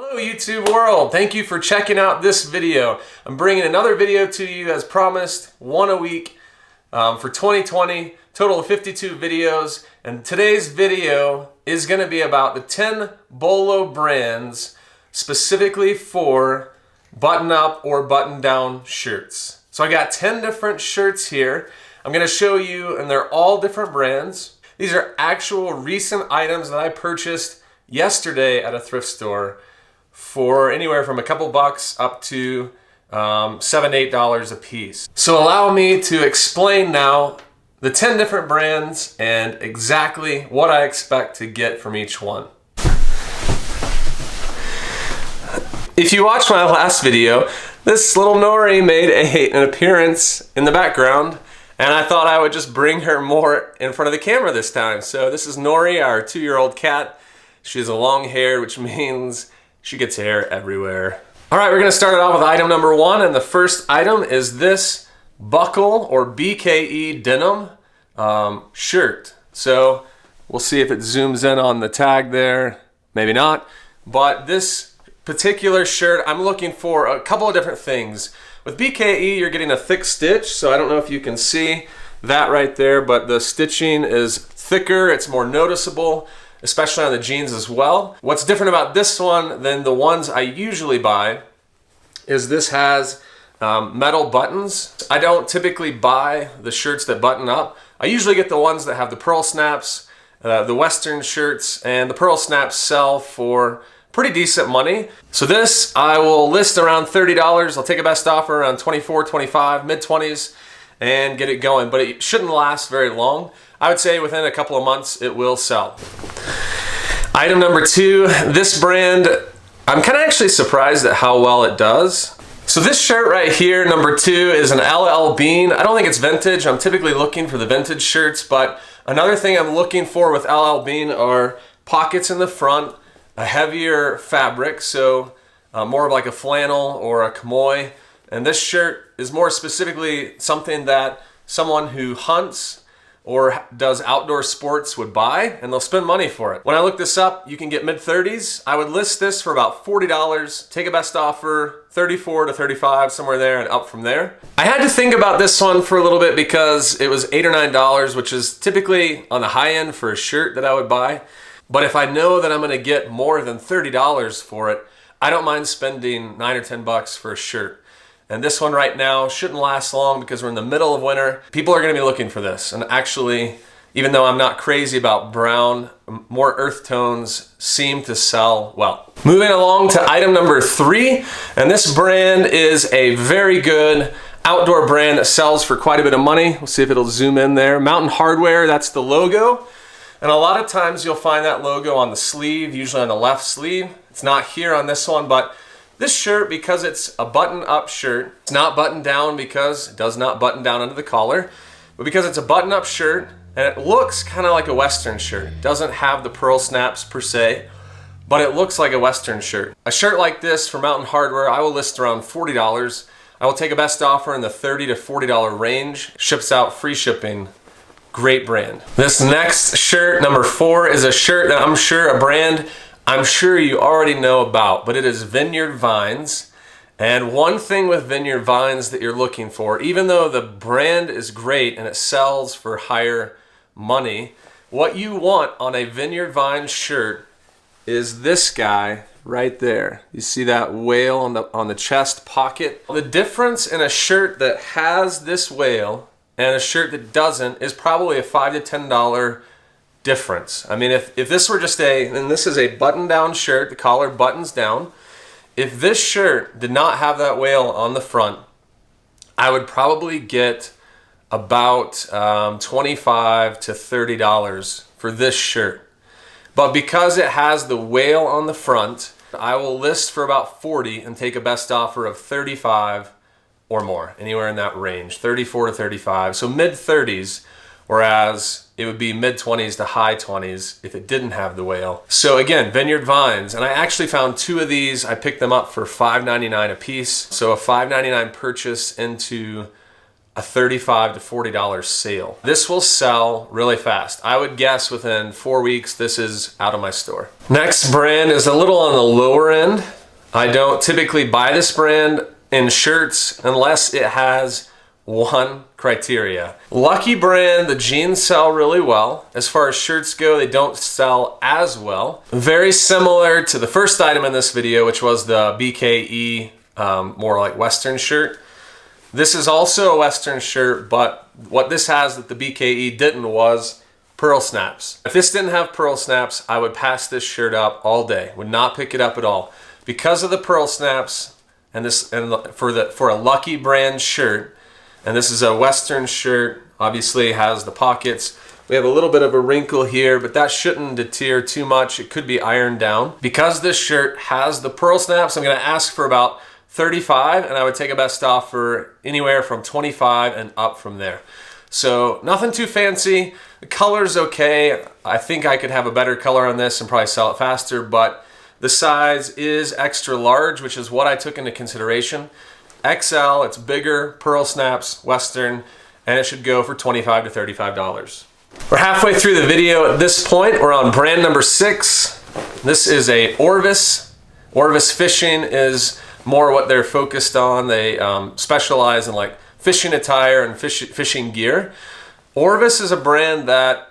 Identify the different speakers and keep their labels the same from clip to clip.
Speaker 1: Hello YouTube world, thank you for checking out this video. I'm bringing another video to you as promised, one a week for 2020, total of 52 videos. And today's video is going to be about the 10 BOLO brands specifically for button up or button down shirts. So I got 10 different shirts here. I'm going to show you, and they're all different brands. These are actual recent items that I purchased yesterday at a thrift store for anywhere from a couple bucks up to $7 to $8 a piece. So allow me to explain now the 10 different brands and exactly what I expect to get from each one. If you watched my last video, this little Nori made an appearance in the background, and I thought I would just bring her more in front of the camera this time. So this is Nori, our 2-year-old cat. She has a long hair, which means she gets hair everywhere. All right, we're gonna start it off with item number 1, and the first item is this buckle or BKE denim shirt. So we'll see if it zooms in on the tag there, maybe not. But this particular shirt, I'm looking for a couple of different things. With BKE, you're getting a thick stitch, so I don't know if you can see that right there, but the stitching is thicker, it's more noticeable, especially on the jeans as well. What's different about this one than the ones I usually buy is this has metal buttons. I don't typically buy the shirts that button up. I usually get the ones that have the pearl snaps, the Western shirts, and the pearl snaps sell for pretty decent money. So this I will list around $30. I'll take a best offer around $24, $25, mid-20s and get it going, but it shouldn't last very long. I would say within a couple of months it will sell. Item number 2, this brand, I'm kind of actually surprised at how well it does. So this shirt right here, number 2, is an LL Bean. I don't think it's vintage. I'm typically looking for the vintage shirts, but another thing I'm looking for with LL Bean are pockets in the front, a heavier fabric, so more of like a flannel or a chamois. And this shirt is more specifically something that someone who hunts or does outdoor sports would buy, and they'll spend money for it. When I look this up, you can get mid-30s. I would list this for about $40, take a best offer, $34 to $35, somewhere there and up from there. I had to think about this one for a little bit because it was $8 or $9, which is typically on the high end for a shirt that I would buy. But if I know that I'm gonna get more than $30 for it, I don't mind spending $9 or $10 for a shirt. And this one right now shouldn't last long because we're in the middle of winter. People are gonna be looking for this. And actually, even though I'm not crazy about brown, more earth tones seem to sell well. Moving along to item number 3, and this brand is a very good outdoor brand that sells for quite a bit of money. We'll see if it'll zoom in there. Mountain Hardwear, that's the logo. And a lot of times you'll find that logo on the sleeve, usually on the left sleeve. It's not here on this one, but this shirt, because it's a button-up shirt, it's not buttoned down because it does not button down under the collar, but because it's a button-up shirt and it looks kind of like a Western shirt. It doesn't have the pearl snaps per se, but it looks like a Western shirt. A shirt like this from Mountain Hardwear, I will list around $40. I will take a best offer in the $30 to $40 range. Ships out free shipping. Great brand. This next shirt, number 4, is a shirt that a brand I'm sure you already know about, but it is Vineyard Vines. And one thing with Vineyard Vines that you're looking for, even though the brand is great and it sells for higher money, what you want on a Vineyard Vines shirt is this guy right there. You see that whale on the chest pocket? The difference in a shirt that has this whale and a shirt that doesn't is probably a $5 to $10 difference. I mean, if this were just and this is a button-down shirt, the collar buttons down. If this shirt did not have that whale on the front, I would probably get about $25 to $30 for this shirt. But because it has the whale on the front, I will list for about $40 and take a best offer of $35 or more, anywhere in that range, $34 to $35, so mid-30s, whereas it would be mid-20s to high 20s if it didn't have the whale. So again, Vineyard Vines, and I actually found 2 of these. I picked them up for $5.99 a piece, so a $5.99 purchase into a $35 to $40 sale. This will sell really fast. I would guess within 4 weeks this is out of my store. Next brand is a little on the lower end. I don't typically buy this brand in shirts unless it has one criteria. Lucky brand, the jeans sell really well. As far as shirts go, they don't sell as well. Very similar to the first item in this video, which was the BKE, more like Western shirt. This is also a Western shirt, but what this has that the BKE didn't was pearl snaps. If this didn't have pearl snaps, I would pass this shirt up all day. Would not pick it up at all. Because of the pearl snaps, and for a Lucky brand shirt, and this is a Western shirt, obviously has the pockets. We have a little bit of a wrinkle here, but that shouldn't deter too much. It could be ironed down. Because this shirt has the pearl snaps, I'm gonna ask for about $35, and I would take a best offer anywhere from $25 and up from there. So nothing too fancy. The color's okay. I think I could have a better color on this and probably sell it faster, but the size is extra large, which is what I took into consideration. XL, it's bigger, pearl snaps, Western, and it should go for $25 to $35. We're halfway through the video at this point. We're on brand number 6. This is a Orvis. Orvis Fishing is more what they're focused on. They specialize in like fishing attire and fishing gear. Orvis is a brand that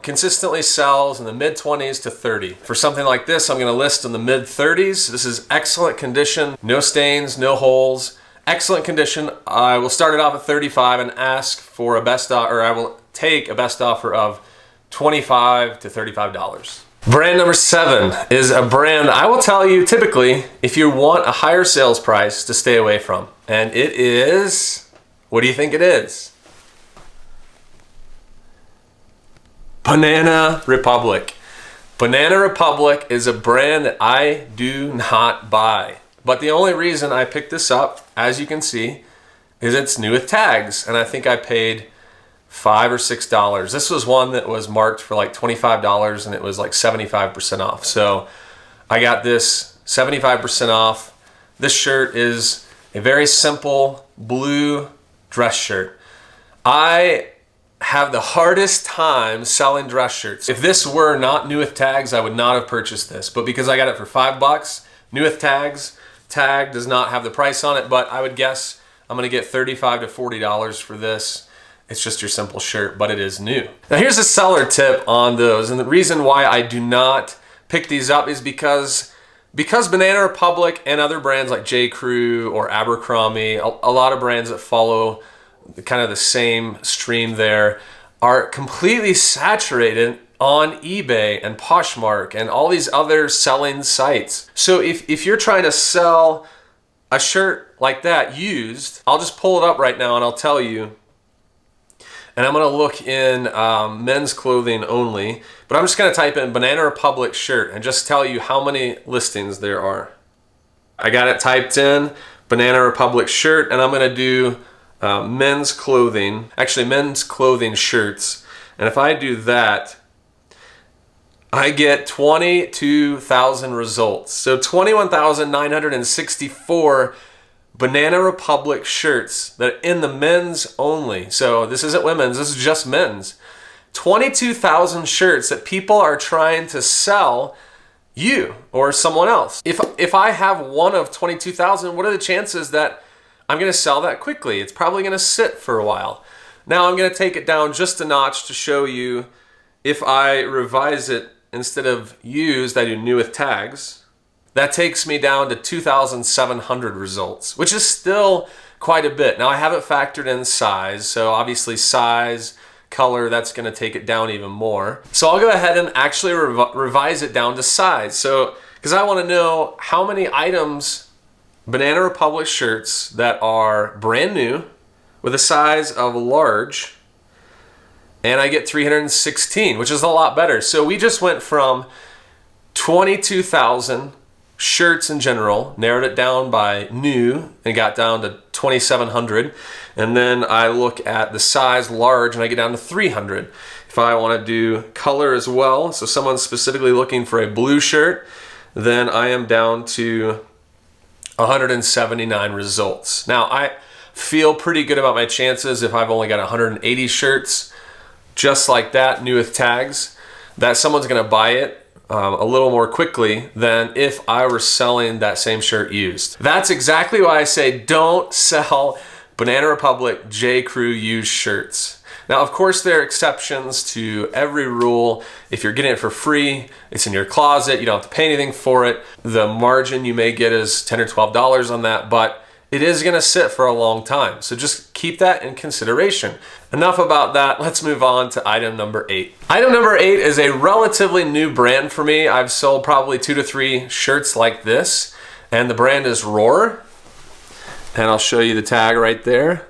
Speaker 1: consistently sells in the mid-20s to 30. For something like this, I'm gonna list in the mid-30s. This is excellent condition, no stains, no holes, excellent condition. I will start it off at 35 and ask for a best offer, or I will take a best offer of $25 to $35. Brand number 7 is a brand I will tell you typically if you want a higher sales price to stay away from. And it is, what do you think it is? Banana Republic. Banana Republic is a brand that I do not buy. But the only reason I picked this up, as you can see, is it's new with tags. And I think I paid $5 or $6. This was one that was marked for like $25 and it was like 75% off. So I got this 75% off. This shirt is a very simple blue dress shirt. I have the hardest time selling dress shirts. If this were not new with tags, I would not have purchased this. But because I got it for $5, new with tags, tag does not have the price on it, but I would guess I'm gonna get $35 to $40 for this. It's just your simple shirt, but it is new. Now here's a seller tip on those, and the reason why I do not pick these up is because Banana Republic and other brands like J. Crew or Abercrombie, a lot of brands that follow kind of the same stream there, are completely saturated on eBay and Poshmark and all these other selling sites. So if you're trying to sell a shirt like that used, I'll just pull it up right now and I'll tell you. And I'm gonna look in men's clothing only, but I'm just gonna type in Banana Republic shirt and just tell you how many listings there are. I got it typed in, Banana Republic shirt, and I'm gonna do men's clothing, actually men's clothing shirts. And if I do that, I get 22,000 results. So 21,964 Banana Republic shirts that are in the men's only. So this isn't women's, this is just men's. 22,000 shirts that people are trying to sell you or someone else. If I have one of 22,000, what are the chances that I'm gonna sell that quickly? It's probably gonna sit for a while. Now I'm gonna take it down just a notch to show you if I revise it instead of used, I do new with tags. That takes me down to 2,700 results, which is still quite a bit. Now I haven't factored in size, so obviously size, color, that's gonna take it down even more. So I'll go ahead and actually revise it down to size. So, because I wanna know how many items Banana Republic shirts that are brand new with a size of large, and I get 316, which is a lot better. So we just went from 22,000 shirts in general, narrowed it down by new and got down to 2,700. And then I look at the size large and I get down to 300. If I want to do color as well, so someone's specifically looking for a blue shirt, then I am down to 179 results. Now, feel pretty good about my chances if I've only got 180 shirts just like that, new with tags, that someone's gonna buy it a little more quickly than if I were selling that same shirt used. That's exactly why I say don't sell Banana Republic J. Crew used shirts. Now, of course, there are exceptions to every rule. If you're getting it for free, it's in your closet, you don't have to pay anything for it. The margin you may get is $10 or $12 on that, but it is gonna sit for a long time. So just keep that in consideration. Enough about that, let's move on to item number 8. Item number 8 is a relatively new brand for me. I've sold probably 2 to 3 shirts like this, and the brand is Roar. And I'll show you the tag right there.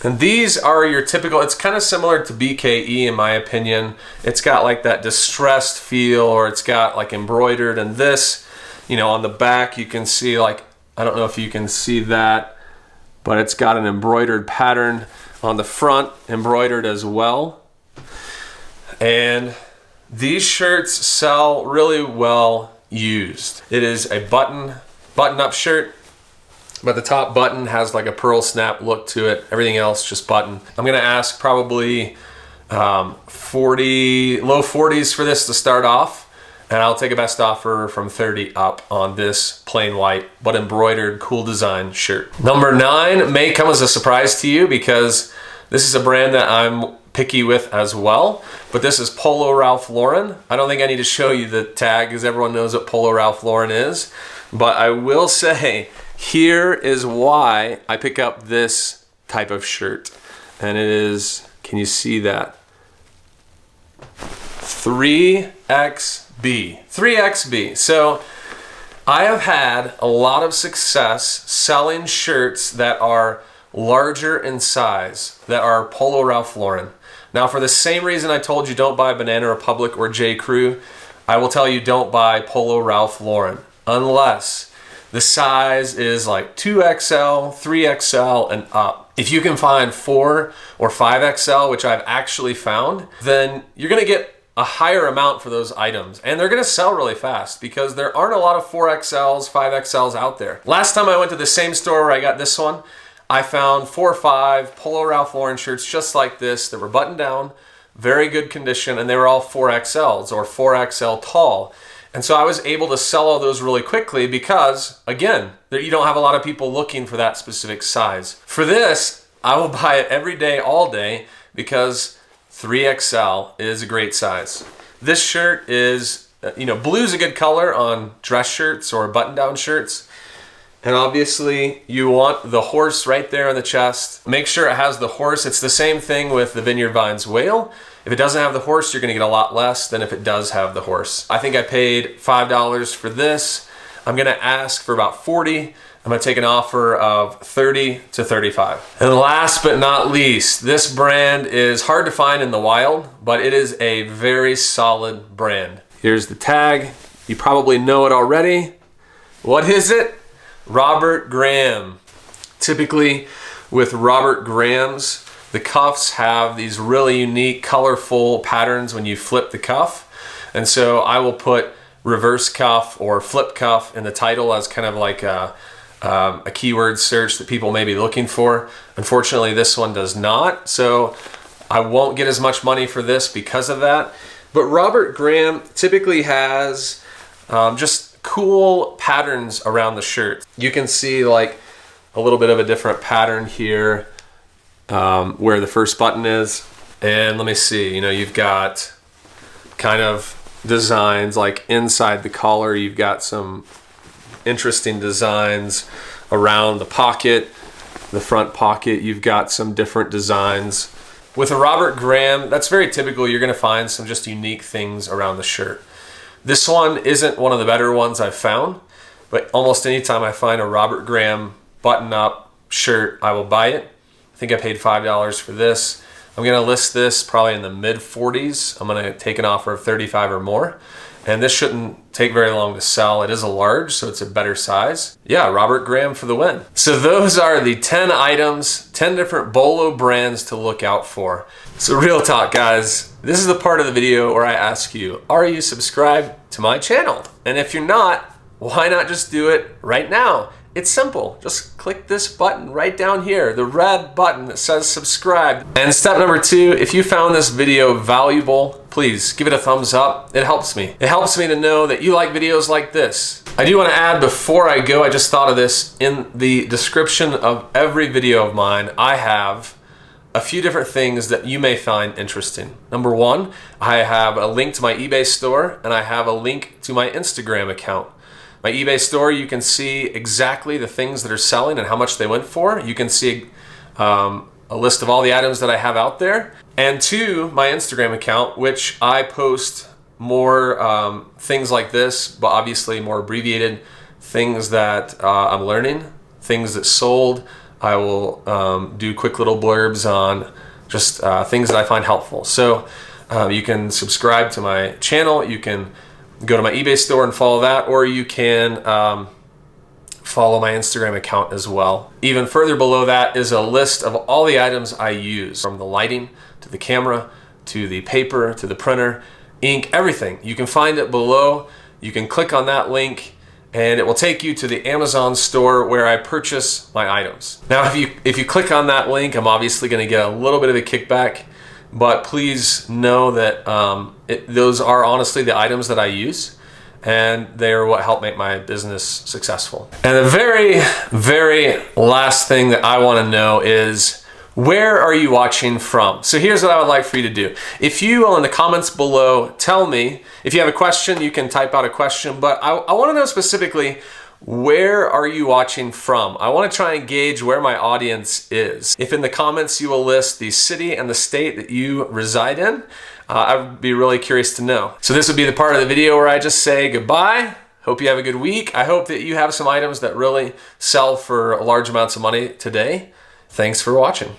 Speaker 1: And these are your typical, it's kind of similar to BKE in my opinion. It's got like that distressed feel, or it's got like embroidered, and this, you know, on the back you can see, like, I don't know if you can see that, but it's got an embroidered pattern on the front, embroidered as well. And these shirts sell really well used. It is a button-up shirt, but the top button has like a pearl snap look to it. Everything else just button. I'm gonna ask probably low 40s for this to start off, and I'll take a best offer from 30 up on this plain white but embroidered cool design shirt. Number 9 may come as a surprise to you because this is a brand that I'm picky with as well, but this is Polo Ralph Lauren. I don't think I need to show you the tag because everyone knows what Polo Ralph Lauren is, but I will say here is why I pick up this type of shirt, and it is, can you see that? 3XB. So I have had a lot of success selling shirts that are larger in size, that are Polo Ralph Lauren. Now, for the same reason I told you don't buy Banana Republic or J. Crew, I will tell you don't buy Polo Ralph Lauren unless the size is like 2XL, 3XL, and up. If you can find 4 or 5XL, which I've actually found, then you're gonna get a higher amount for those items, and they're gonna sell really fast because there aren't a lot of 4XLs, 5XLs out there. Last time I went to the same store where I got this one, I found 4 or 5 Polo Ralph Lauren shirts just like this that were buttoned down, very good condition, and they were all 4XLs or 4XL tall. And so I was able to sell all those really quickly because, again, you don't have a lot of people looking for that specific size. For this, I will buy it every day, all day, because 3XL is a great size. This shirt is, blue's a good color on dress shirts or button-down shirts. And obviously you want the horse right there on the chest. Make sure it has the horse. It's the same thing with the Vineyard Vines whale. If it doesn't have the horse, you're gonna get a lot less than if it does have the horse. I think I paid $5 for this. I'm gonna ask for about 40. I'm gonna take an offer of 30 to 35. And last but not least, this brand is hard to find in the wild, but it is a very solid brand. Here's the tag. You probably know it already. What is it? Robert Graham. Typically with Robert Graham's, the cuffs have these really unique, colorful patterns when you flip the cuff. And so I will put reverse cuff or flip cuff in the title as kind of like a keyword search that people may be looking for. Unfortunately, this one does not, so I won't get as much money for this because of that. But Robert Graham typically has just cool patterns around the shirt. You can see like a little bit of a different pattern here where the first button is. And let me see, you've got kind of designs like inside the collar. You've got some interesting designs around the pocket, the front pocket. You've got some different designs. With a Robert Graham, that's very typical. You're gonna find some just unique things around the shirt. This one isn't one of the better ones I've found, but almost anytime I find a Robert Graham button-up shirt, I will buy it. I think I paid $5 for this. I'm gonna list this probably in the mid 40s. I'm gonna take an offer of 35 or more. And this shouldn't take very long to sell. It is a large, so it's a better size. Yeah, Robert Graham for the win. So those are the 10 items, 10 different BOLO brands to look out for. So real talk, guys, this is the part of the video where I ask you, are you subscribed to my channel? And if you're not, why not just do it right now? It's simple. Just click this button right down here, the red button that says subscribe. And step number 2, if you found this video valuable, please give it a thumbs up. It helps me. It helps me to know that you like videos like this. I do want to add before I go, I just thought of this, in the description of every video of mine, I have a few different things that you may find interesting. Number 1, I have a link to my eBay store, and I have a link to my Instagram account. My eBay store, you can see exactly the things that are selling and how much they went for. You can see a list of all the items that I have out there. And 2, my Instagram account, which I post more things like this, but obviously more abbreviated things that I'm learning, things that sold. I will do quick little blurbs on just things that I find helpful. So you can subscribe to my channel, you can go to my eBay store and follow that, or you can follow my Instagram account as well. Even further below that is a list of all the items I use, from the lighting to the camera to the paper to the printer, ink, everything. You can find it below. You can click on that link and it will take you to the Amazon store where I purchase my items. Now if you click on that link, I'm obviously going to get a little bit of a kickback, but please know that those are honestly the items that I use, and they are what help make my business successful. And the very, very last thing that I want to know is, where are you watching from? So here's what I would like for you to do. If you will, in the comments below, tell me, if you have a question, you can type out a question, but I want to know specifically, where are you watching from? I want to try and gauge where my audience is. If in the comments you will list the city and the state that you reside in, I would be really curious to know. So this would be the part of the video where I just say goodbye. Hope you have a good week. I hope that you have some items that really sell for large amounts of money today. Thanks for watching.